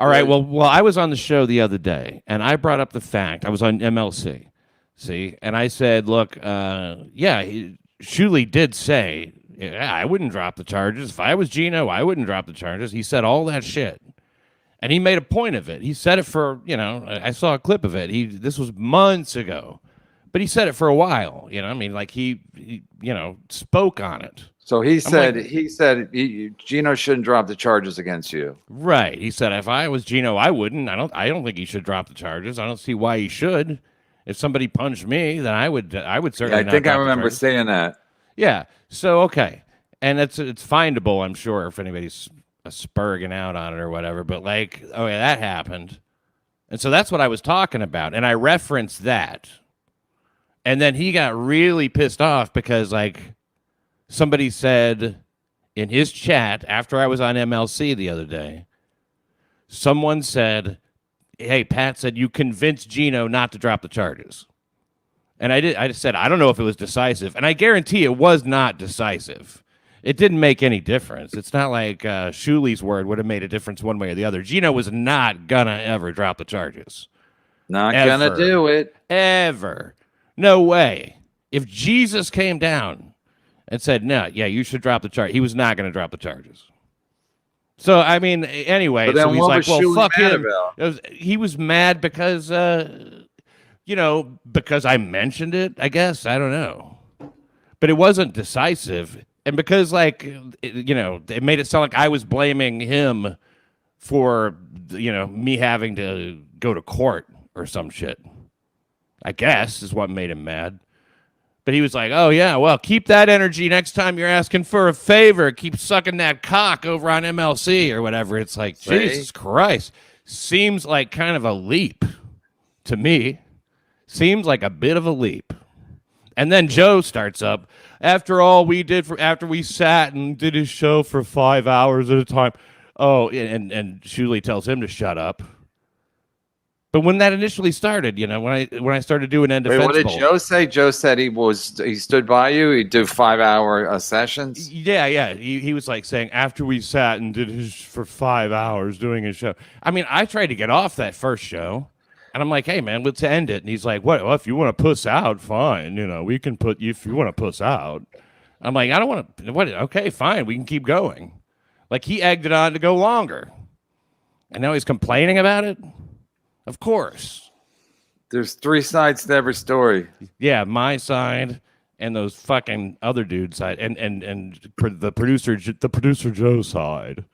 All right. Well, I was on the show the other day, and I brought up the fact I was on MLC. See, and I said, look, Shuli did say, yeah, I wouldn't drop the charges. If I was Gino, I wouldn't drop the charges. He said all that shit. And he made a point of it. He said it for, I saw a clip of it. This was months ago, but he said it for a while. I mean, like he spoke on it. So he said Gino shouldn't drop the charges against you. Right. He said if I was Gino, I wouldn't. I don't think he should drop the charges. I don't see why he should. If somebody punched me, then I would certainly. Yeah, I think I remember saying that. Yeah. So okay, and it's findable, I'm sure, if anybody's spurging out on it or whatever. But like, oh yeah, that happened, and so that's what I was talking about, and I referenced that, and then he got really pissed off because like somebody said in his chat after I was on MLC the other day, someone said, hey, Pat said you convinced Gino not to drop the charges. And I just said, I don't know if it was decisive. And I guarantee it was not decisive. It didn't make any difference. It's not like Shuli's word would have made a difference one way or the other. Gino was not going to ever drop the charges. Not going to do it. Ever. No way. If Jesus came down and said, no, yeah, you should drop the charge, he was not going to drop the charges. So, I mean, anyway, so he's like, well, fuck him. He was mad because, because I mentioned it, I guess. I don't know. But it wasn't decisive. And because, like, it made it sound like I was blaming him for, me having to go to court or some shit. I guess is what made him mad. But he was like, oh, yeah, well, keep that energy next time you're asking for a favor. Keep sucking that cock over on MLC or whatever. It's like, Jesus Christ. Seems like kind of a leap to me. Seems like a bit of a leap. And then Joe starts up. After all we did, after we sat and did his show for 5 hours at a time. Oh, and Shuli tells him to shut up. But when that initially started, when I started doing End Defense what did Joe say? Joe said he stood by you. He'd do 5-hour sessions. Yeah. He was like saying after we sat and did his for 5 hours doing his show. I mean, I tried to get off that first show, and I'm like, hey man, let's end it. And he's like, what? Well, if you want to puss out, fine. We can put you if you want to puss out. I'm like, I don't want to. What? Okay, fine. We can keep going. Like he egged it on to go longer, and now he's complaining about it. Of course. There's 3 sides to every story. Yeah, my side and those fucking other dudes' side, and the producer Joe's side.